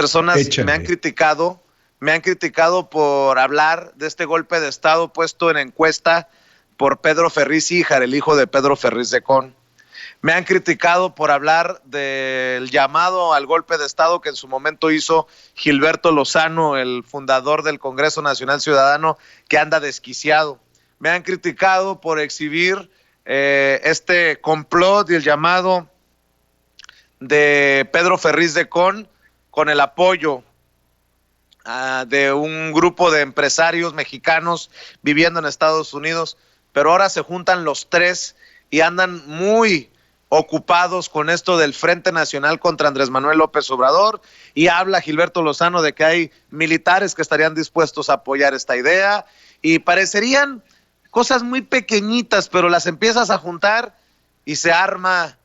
personas Échale. me han criticado por hablar de este golpe de Estado puesto en encuesta por Pedro Ferriz Híjar, el hijo de Pedro Ferriz de Con. Me han criticado por hablar del llamado al golpe de Estado que en su momento hizo Gilberto Lozano, el fundador del Congreso Nacional Ciudadano, que anda desquiciado. Me han criticado por exhibir este complot y el llamado de Pedro Ferriz de con el apoyo de un grupo de empresarios mexicanos viviendo en Estados Unidos, pero ahora se juntan los tres y andan muy ocupados con esto del Frente Nacional contra Andrés Manuel López Obrador, y habla Gilberto Lozano de que hay militares que estarían dispuestos a apoyar esta idea, y parecerían cosas muy pequeñitas, pero las empiezas a juntar y se arma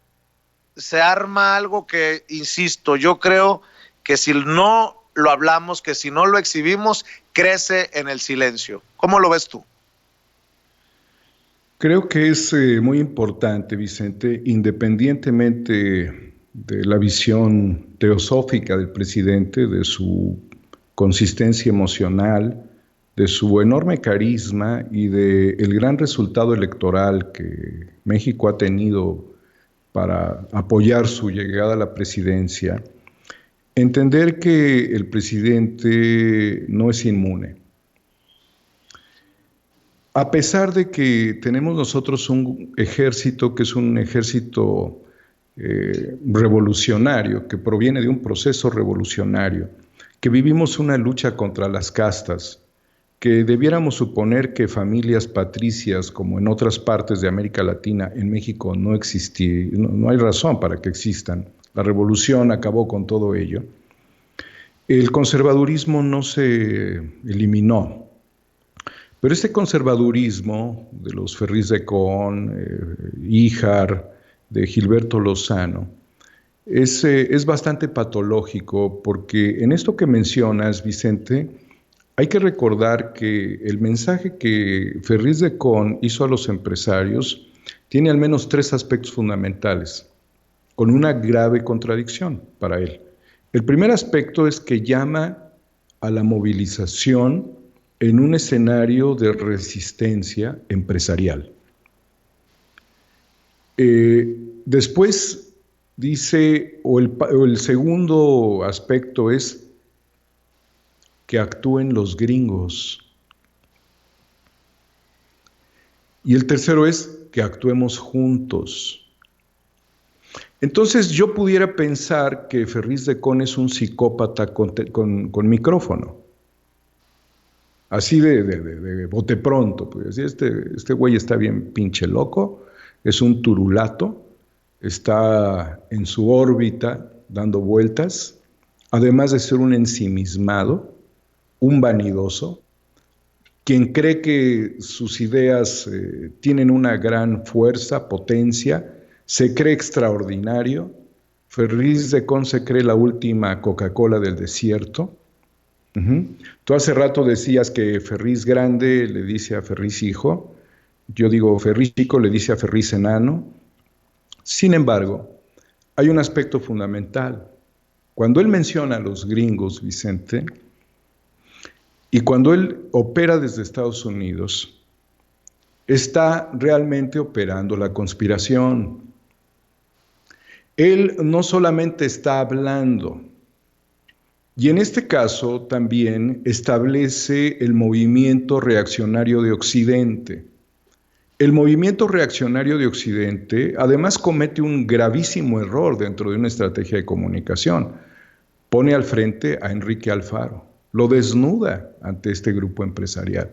algo que, insisto, yo creo que si no lo hablamos, que si no lo exhibimos, crece en el silencio. ¿Cómo lo ves tú? Creo que es muy importante, Vicente, independientemente de la visión teosófica del presidente, de su consistencia emocional, de su enorme carisma y de el gran resultado electoral que México ha tenido para apoyar su llegada a la presidencia, entender que el presidente no es inmune. A pesar de que tenemos nosotros un ejército que es un ejército revolucionario, que proviene de un proceso revolucionario, que vivimos una lucha contra las castas, que debiéramos suponer que familias patricias, como en otras partes de América Latina, en México no existía, no hay razón para que existan. La revolución acabó con todo ello. El conservadurismo no se eliminó, pero este conservadurismo de los Ferriz de Con, Híjar, de Gilberto Lozano, es bastante patológico porque en esto que mencionas, Vicente, hay que recordar que el mensaje que Ferriz de Con hizo a los empresarios tiene al menos tres aspectos fundamentales, con una grave contradicción para él. El primer aspecto es que llama a la movilización en un escenario de resistencia empresarial. Después dice, o el segundo aspecto es que actúen los gringos. Y el tercero es que actuemos juntos. Entonces yo pudiera pensar que Ferriz de Con es un psicópata con micrófono. Así de bote pronto, pues este güey está bien pinche loco, es un turulato, está en su órbita dando vueltas, además de ser un ensimismado, un vanidoso, quien cree que sus ideas tienen una gran fuerza, potencia, se cree extraordinario. Ferriz de Con se cree la última Coca-Cola del desierto. Tú hace rato decías que Ferriz grande le dice a Ferriz hijo, yo digo Ferriz chico le dice a Ferriz enano. Sin embargo, hay un aspecto fundamental. Cuando él menciona a los gringos, Vicente, y cuando él opera desde Estados Unidos, está realmente operando la conspiración. Él no solamente está hablando, y en este caso también establece el movimiento reaccionario de Occidente. El movimiento reaccionario de Occidente además comete un gravísimo error dentro de una estrategia de comunicación. Pone al frente a Enrique Alfaro, lo desnuda ante este grupo empresarial,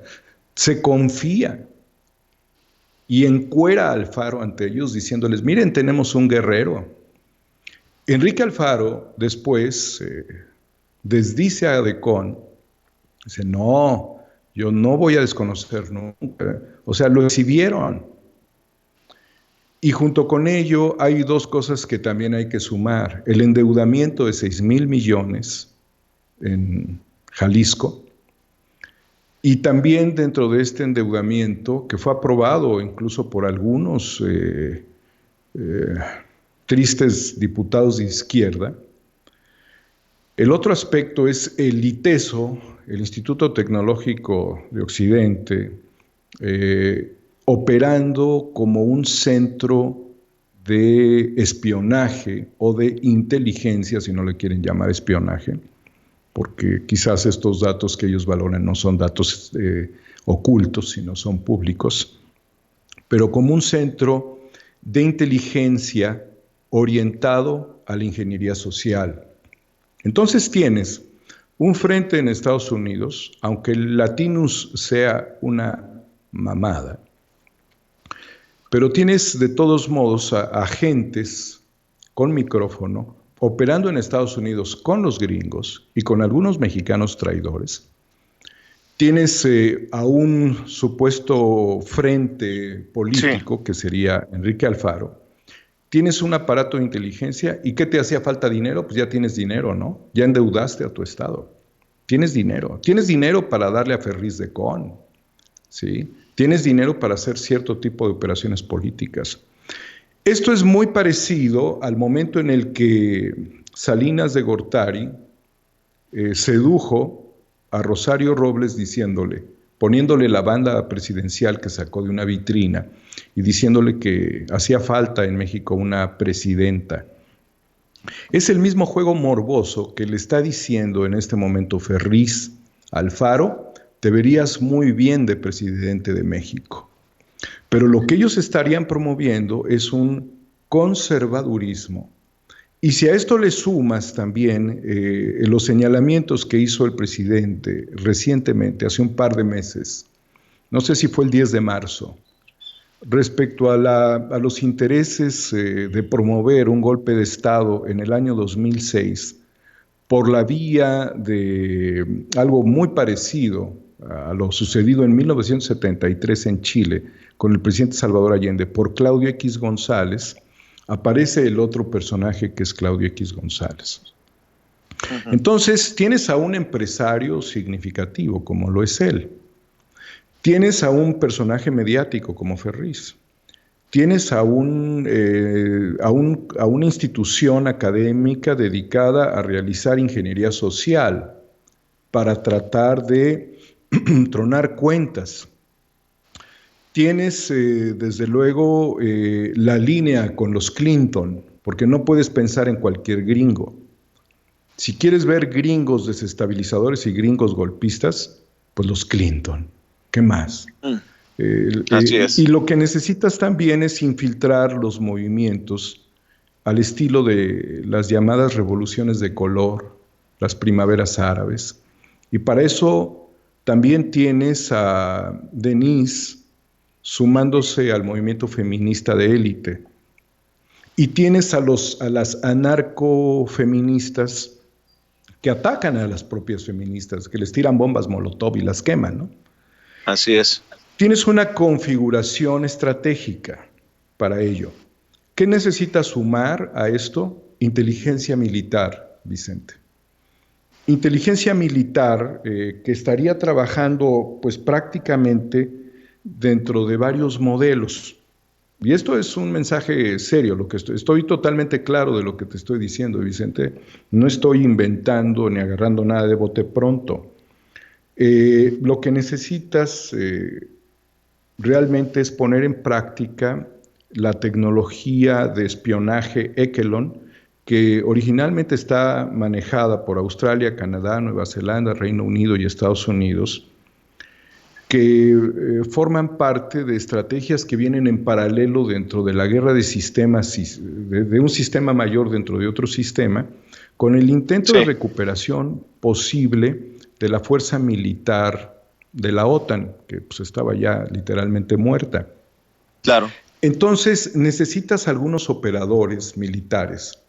se confía y encuera a Alfaro ante ellos diciéndoles, miren, tenemos un guerrero. Enrique Alfaro después desdice a De Con, dice, no, yo no voy a desconocer nunca. O sea, lo exhibieron. Y junto con ello hay dos cosas que también hay que sumar. El endeudamiento de 6,000 millones en Jalisco, y también dentro de este endeudamiento, que fue aprobado incluso por algunos tristes diputados de izquierda, El otro aspecto es el ITESO, el Instituto Tecnológico de Occidente, operando como un centro de espionaje o de inteligencia, si no le quieren llamar espionaje, porque quizás estos datos que ellos valoran no son datos ocultos, sino son públicos, pero como un centro de inteligencia orientado a la ingeniería social. Entonces tienes un frente en Estados Unidos, aunque el Latinus sea una mamada, pero tienes de todos modos a agentes con micrófono operando en Estados Unidos con los gringos y con algunos mexicanos traidores. Tienes a un supuesto frente político, sí, que sería Enrique Alfaro. Tienes un aparato de inteligencia. ¿Y qué te hacía falta dinero? Pues ya tienes dinero, ¿no? Ya endeudaste a tu Estado. Tienes dinero. Tienes dinero para darle a Ferriz de Con, ¿sí? Tienes dinero para hacer cierto tipo de operaciones políticas. Esto es muy parecido al momento en el que Salinas de Gortari sedujo a Rosario Robles diciéndole, poniéndole la banda presidencial que sacó de una vitrina y diciéndole que hacía falta en México una presidenta. Es el mismo juego morboso que le está diciendo en este momento Ferriz Alfaro, te verías muy bien de presidente de México. Pero lo que ellos estarían promoviendo es un conservadurismo. Y si a esto le sumas también los señalamientos que hizo el presidente recientemente, hace un par de meses, no sé si fue el 10 de marzo, respecto a los intereses de promover un golpe de Estado en el año 2006, por la vía de algo muy parecido a lo sucedido en 1973 en Chile con el presidente Salvador Allende, por Claudio X González, aparece el otro personaje que es Claudio X González. Entonces, tienes a un empresario significativo, como lo es él. Tienes a un personaje mediático, como Ferriz. Tienes a una institución académica dedicada a realizar ingeniería social para tratar de tronar cuentas. Tienes, desde luego, la línea con los Clinton, porque no puedes pensar en cualquier gringo. Si quieres ver gringos desestabilizadores y gringos golpistas, pues los Clinton. ¿Qué más? Así es. Y lo que necesitas también es infiltrar los movimientos al estilo de las llamadas revoluciones de color, las primaveras árabes. Y para eso también tienes a Denise sumándose al movimiento feminista de élite. Y tienes a las anarcofeministas que atacan a las propias feministas, que les tiran bombas Molotov y las queman, ¿no? Así es. Tienes una configuración estratégica para ello. ¿Qué necesitas sumar a esto? Inteligencia militar, Vicente. Inteligencia militar que estaría trabajando pues prácticamente dentro de varios modelos. Y esto es un mensaje serio, lo que estoy totalmente claro de lo que te estoy diciendo, Vicente. No estoy inventando ni agarrando nada de bote pronto. Lo que necesitas realmente es poner en práctica la tecnología de espionaje Echelon, que originalmente está manejada por Australia, Canadá, Nueva Zelanda, Reino Unido y Estados Unidos, que forman parte de estrategias que vienen en paralelo dentro de la guerra de sistemas, de un sistema mayor dentro de otro sistema, con el intento de recuperación posible de la fuerza militar de la OTAN, que pues estaba ya literalmente muerta. Claro. Entonces necesitas algunos operadores militares.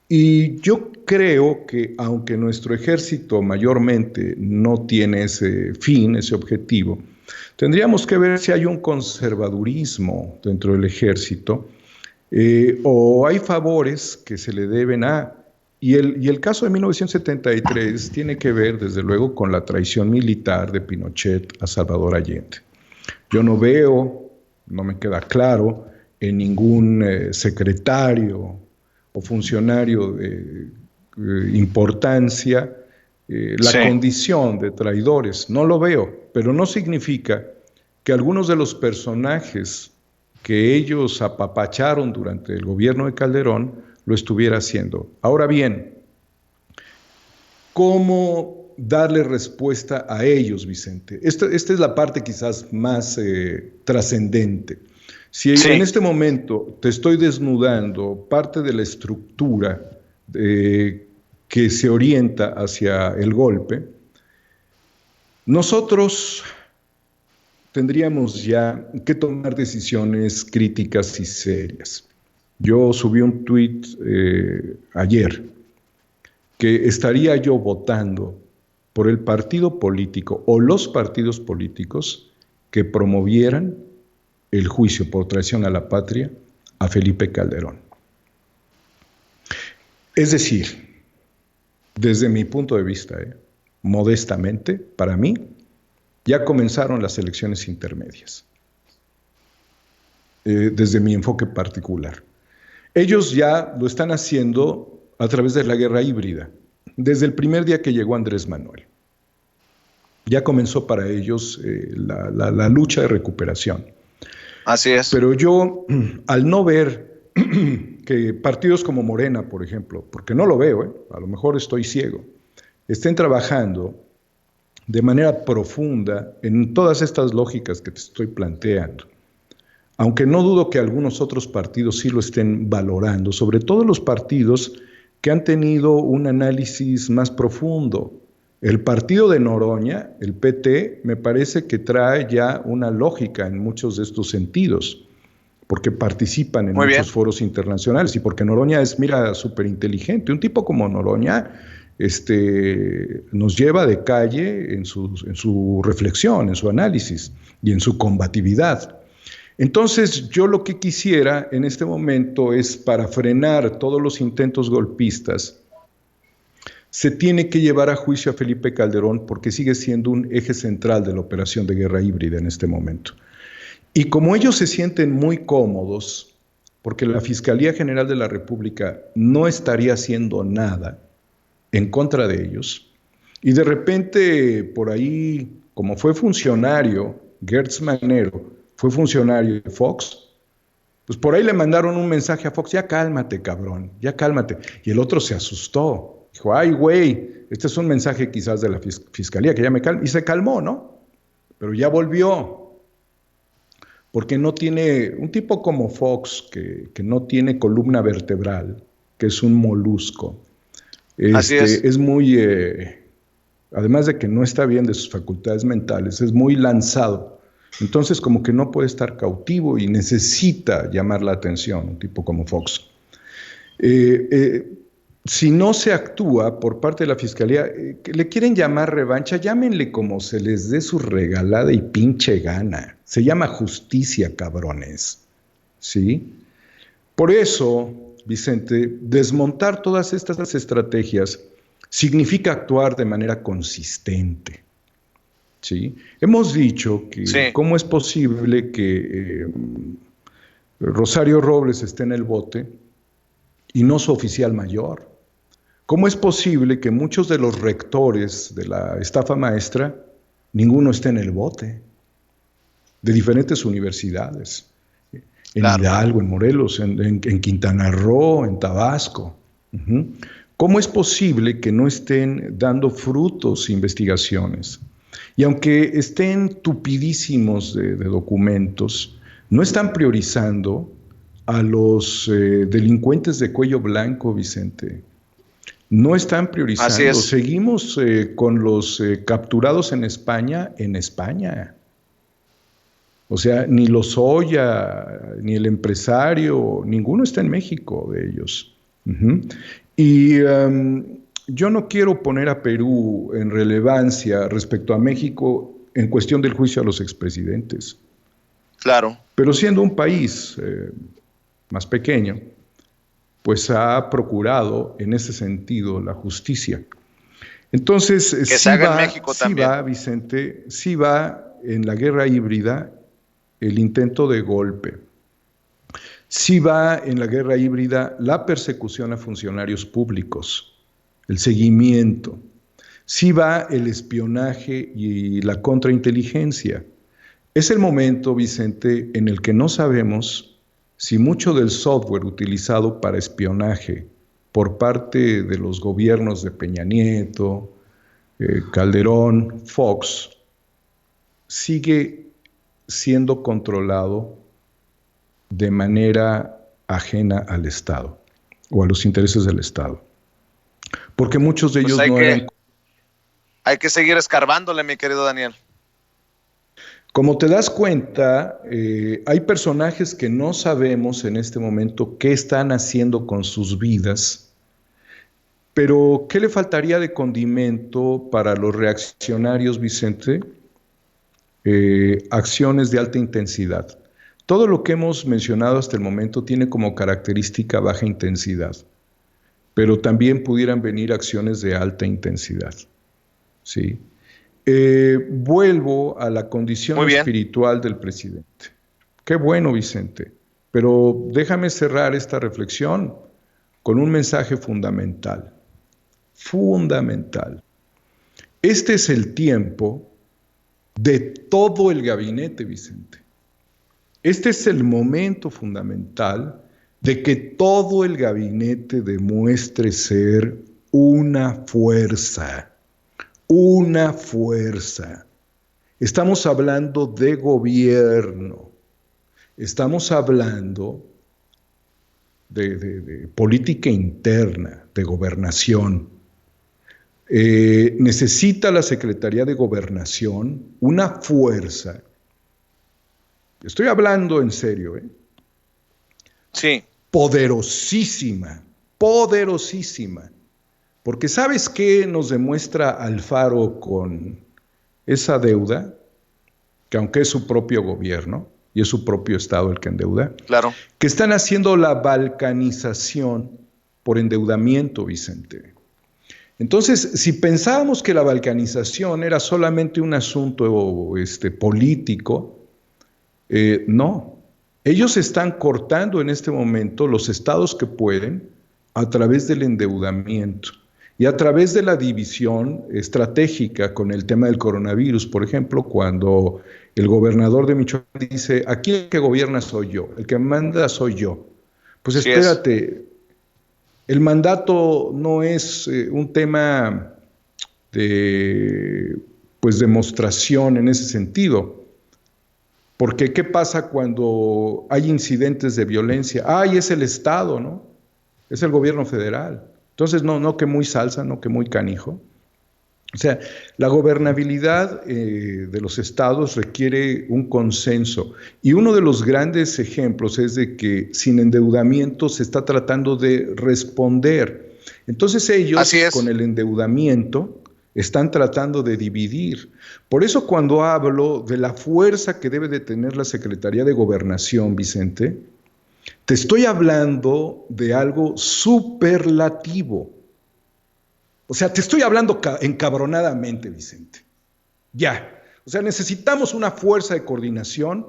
Y yo creo que aunque nuestro ejército mayormente no tiene ese fin, ese objetivo, tendríamos que ver si hay un conservadurismo dentro del ejército o hay favores que se le deben a... Y el caso de 1973 tiene que ver, desde luego, con la traición militar de Pinochet a Salvador Allende. Yo no veo, no me queda claro, en ningún secretario o funcionario importancia la condición de traidores. No lo veo, pero no significa que algunos de los personajes que ellos apapacharon durante el gobierno de Calderón lo estuviera haciendo. Ahora bien, ¿cómo darle respuesta a ellos, Vicente? Esta es la parte quizás más trascendente. Si en este momento te estoy desnudando parte de la estructura que se orienta hacia el golpe, nosotros tendríamos ya que tomar decisiones críticas y serias. Yo subí un tuit ayer que estaría yo votando por el partido político o los partidos políticos que promovieran el juicio por traición a la patria a Felipe Calderón. Es decir, desde mi punto de vista, modestamente, para mí, ya comenzaron las elecciones intermedias, desde mi enfoque particular. Ellos ya lo están haciendo a través de la guerra híbrida, desde el primer día que llegó Andrés Manuel. Ya comenzó para ellos la lucha de recuperación. Así es. Pero yo, al no ver que partidos como Morena, por ejemplo, porque no lo veo, a lo mejor estoy ciego, estén trabajando de manera profunda en todas estas lógicas que te estoy planteando, aunque no dudo que algunos otros partidos sí lo estén valorando, sobre todo los partidos que han tenido un análisis más profundo. El partido de Noroña, el PT, me parece que trae ya una lógica en muchos de estos sentidos, porque participan en muchos foros internacionales y porque Noroña es, mira, súper inteligente. Un tipo como Noroña nos lleva de calle en su reflexión, en su análisis y en su combatividad. Entonces, yo lo que quisiera en este momento es, para frenar todos los intentos golpistas, se tiene que llevar a juicio a Felipe Calderón porque sigue siendo un eje central de la operación de guerra híbrida en este momento. Y como ellos se sienten muy cómodos, porque la Fiscalía General de la República no estaría haciendo nada en contra de ellos, y de repente por ahí, como fue funcionario, Gertz Manero fue funcionario de Fox, pues por ahí le mandaron un mensaje a Fox: ya cálmate, cabrón, ya cálmate. Y el otro se asustó, dijo: ay, güey, este es un mensaje quizás de la Fiscalía, que ya me calme. Y se calmó, ¿no? Pero ya volvió. Porque no tiene, un tipo como Fox, que no tiene columna vertebral, que es un molusco, Así es. Es muy, además de que no está bien de sus facultades mentales, es muy lanzado. Entonces como que no puede estar cautivo y necesita llamar la atención, un tipo como Fox. Si no se actúa por parte de la Fiscalía, le quieren llamar revancha, llámenle como se les dé su regalada y pinche gana. Se llama justicia, cabrones. ¿Sí? Por eso, Vicente, desmontar todas estas estrategias significa actuar de manera consistente. ¿Sí? Hemos dicho que cómo es posible que Rosario Robles esté en el bote y no su oficial mayor. ¿Cómo es posible que muchos de los rectores de la estafa maestra, ninguno esté en el bote? De diferentes universidades, en Hidalgo, en Morelos, en Quintana Roo, en Tabasco. ¿Cómo es posible que no estén dando frutos investigaciones? Y aunque estén tupidísimos de documentos, no están priorizando a los delincuentes de cuello blanco, Vicente. No están priorizando. Seguimos con los capturados en España, O sea, ni Lozoya, ni el empresario, ninguno está en México de ellos. Y yo no quiero poner a Perú en relevancia respecto a México en cuestión del juicio a los expresidentes. Claro. Pero siendo un país más pequeño, pues ha procurado en ese sentido la justicia. Entonces, que se haga en México también. Va, Vicente, sí va en la guerra híbrida el intento de golpe. Sí va en la guerra híbrida la persecución a funcionarios públicos. el seguimiento. Sí va el espionaje y la contrainteligencia. Es el momento, Vicente, en el que no sabemos si mucho del software utilizado para espionaje por parte de los gobiernos de Peña Nieto, Calderón, Fox, sigue siendo controlado de manera ajena al Estado o a los intereses del Estado. Porque muchos de ellos no eran... Hay que seguir escarbándole, mi querido Daniel. Como te das cuenta, hay personajes que no sabemos en este momento qué están haciendo con sus vidas, pero ¿qué le faltaría de condimento para los reaccionarios, Vicente? Acciones de alta intensidad. Todo lo que hemos mencionado hasta el momento tiene como característica baja intensidad, pero también pudieran venir acciones de alta intensidad. ¿Sí? Vuelvo a la condición espiritual del presidente. Qué bueno, Vicente, pero déjame cerrar esta reflexión con un mensaje fundamental. Fundamental. Este es el tiempo de todo el gabinete, Vicente. Este es el momento fundamental de que todo el gabinete demuestre ser una fuerza. Una fuerza. Estamos hablando de gobierno. Estamos hablando de política interna, de gobernación. Necesita la Secretaría de Gobernación una fuerza. Estoy hablando en serio, Sí. Poderosísima, poderosísima. Porque ¿sabes qué nos demuestra Alfaro con esa deuda? Que aunque es su propio gobierno y es su propio Estado el que endeuda, claro, que están haciendo la balcanización por endeudamiento, Vicente. Entonces, si pensábamos que la balcanización era solamente un asunto político, no. Ellos están cortando en este momento los estados que pueden a través del endeudamiento y a través de la división estratégica con el tema del coronavirus. Por ejemplo, cuando el gobernador de Michoacán dice, aquí el que gobierna soy yo, el que manda soy yo. Pues sí, espérate, el mandato no es un tema de demostración en ese sentido. Porque ¿qué pasa cuando hay incidentes de violencia? ¡Ay, es el Estado, ¿no? Es el gobierno federal. Entonces, no que muy salsa, no que muy canijo. O sea, la gobernabilidad de los estados requiere un consenso. Y uno de los grandes ejemplos es de que sin endeudamiento se está tratando de responder. Entonces ellos, con el endeudamiento, están tratando de dividir. Por eso cuando hablo de la fuerza que debe de tener la Secretaría de Gobernación, Vicente, te estoy hablando de algo superlativo. O sea, te estoy hablando encabronadamente, Vicente. Ya. O sea, necesitamos una fuerza de coordinación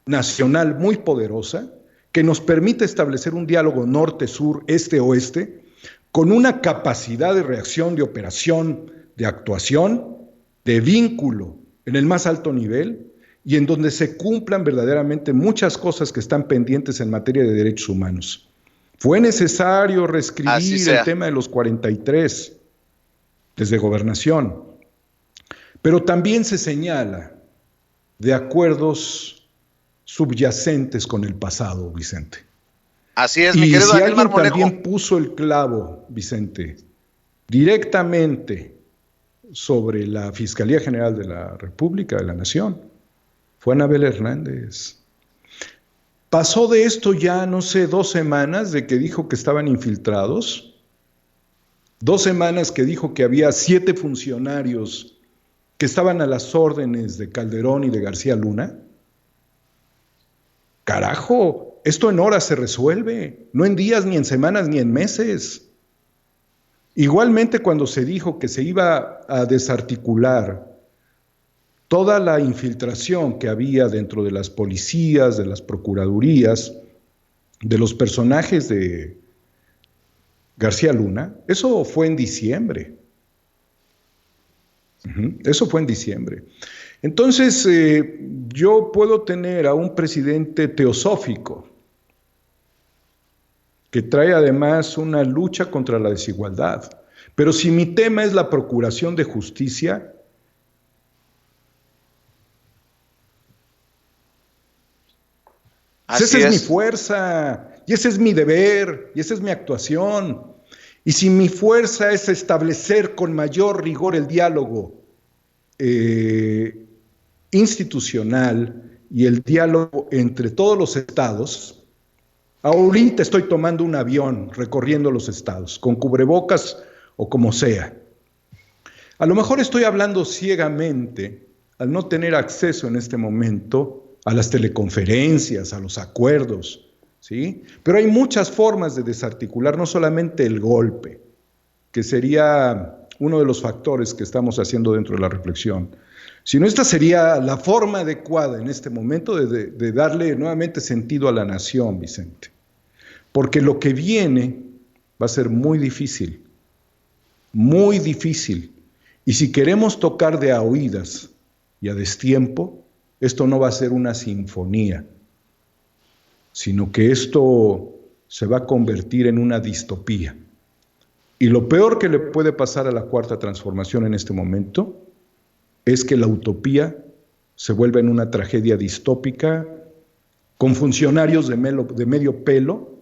nacional muy poderosa que nos permita establecer un diálogo norte-sur, este-oeste, con una capacidad de reacción, de operación, de actuación, de vínculo en el más alto nivel y en donde se cumplan verdaderamente muchas cosas que están pendientes en materia de derechos humanos. Fue necesario reescribir el tema de los 43 desde Gobernación, pero también se señala de acuerdos subyacentes con el pasado, Vicente. Así es, mi querido Daniel Marmolejo. Y si alguien también puso el clavo, Vicente, directamente sobre la Fiscalía General de la República, de la Nación, fue Anabel Hernández. Pasó de esto ya, no sé, 2 semanas de que dijo que estaban infiltrados, 2 semanas que dijo que había 7 funcionarios que estaban a las órdenes de Calderón y de García Luna. Carajo, esto en horas se resuelve, no en días, ni en semanas, ni en meses. Igualmente cuando se dijo que se iba a desarticular toda la infiltración que había dentro de las policías, de las procuradurías, de los personajes de García Luna. Eso fue en diciembre. Eso fue en diciembre. Entonces, yo puedo tener a un presidente teosófico que trae además una lucha contra la desigualdad. Pero si mi tema es la procuración de justicia, pues esa es mi fuerza, y ese es mi deber, y esa es mi actuación. Y si mi fuerza es establecer con mayor rigor el diálogo institucional y el diálogo entre todos los estados, ahorita estoy tomando un avión recorriendo los estados, con cubrebocas o como sea. A lo mejor estoy hablando ciegamente al no tener acceso en este momento a las teleconferencias, a los acuerdos, ¿sí? Pero hay muchas formas de desarticular, no solamente el golpe, que sería uno de los factores que estamos haciendo dentro de la reflexión, sino esta sería la forma adecuada en este momento de darle nuevamente sentido a la nación, Vicente. Porque lo que viene va a ser muy difícil, muy difícil. Y si queremos tocar de a oídas y a destiempo, esto no va a ser una sinfonía, sino que esto se va a convertir en una distopía. Y lo peor que le puede pasar a la Cuarta Transformación en este momento es que la utopía se vuelva en una tragedia distópica con funcionarios de medio pelo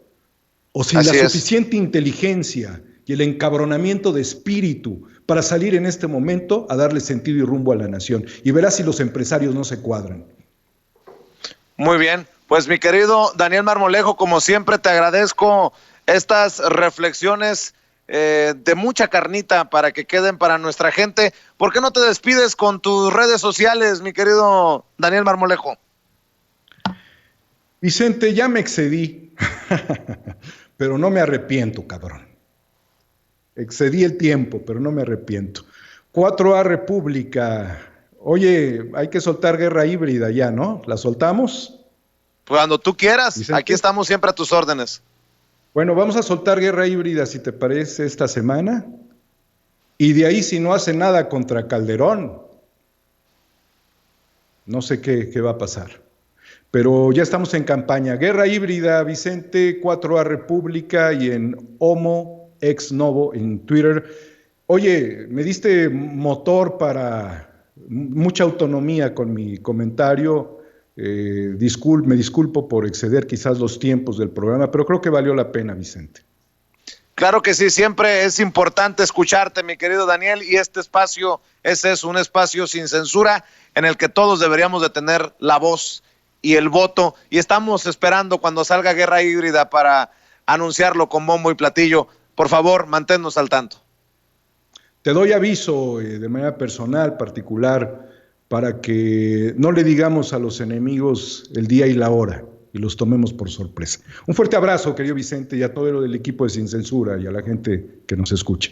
o sin la suficiente inteligencia y el encabronamiento de espíritu para salir en este momento a darle sentido y rumbo a la nación. Y verás si los empresarios no se cuadran. Muy bien, pues mi querido Daniel Marmolejo, como siempre te agradezco estas reflexiones de mucha carnita para que queden para nuestra gente. ¿Por qué no te despides con tus redes sociales, mi querido Daniel Marmolejo? Vicente, ya me excedí, pero no me arrepiento, cabrón. Excedí el tiempo, pero no me arrepiento. 4A República. Oye, hay que soltar Guerra Híbrida ya, ¿no? ¿La soltamos? Cuando tú quieras, Vicente, aquí estamos siempre a tus órdenes. Bueno, vamos a soltar Guerra Híbrida, si te parece, esta semana. Y de ahí, si no hace nada contra Calderón, no sé qué va a pasar. Pero ya estamos en campaña. Guerra Híbrida, Vicente, 4A República y en Homo Ex Novo en Twitter. Oye, me diste motor para mucha autonomía con mi comentario. Me disculpo por exceder quizás los tiempos del programa, pero creo que valió la pena, Vicente. Claro que sí, siempre es importante escucharte, mi querido Daniel, y este espacio, ese es un espacio sin censura en el que todos deberíamos de tener la voz y el voto, y estamos esperando cuando salga Guerra Híbrida para anunciarlo con bombo y platillo. Por favor, manténnos al tanto. Te doy aviso de manera personal, particular, para que no le digamos a los enemigos el día y la hora y los tomemos por sorpresa. Un fuerte abrazo, querido Vicente, y a todo el equipo de Sin Censura y a la gente que nos escucha.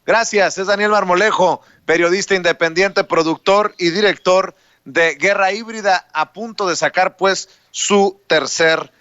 Gracias, es Daniel Marmolejo, periodista independiente, productor y director de Guerra Híbrida, a punto de sacar pues su tercer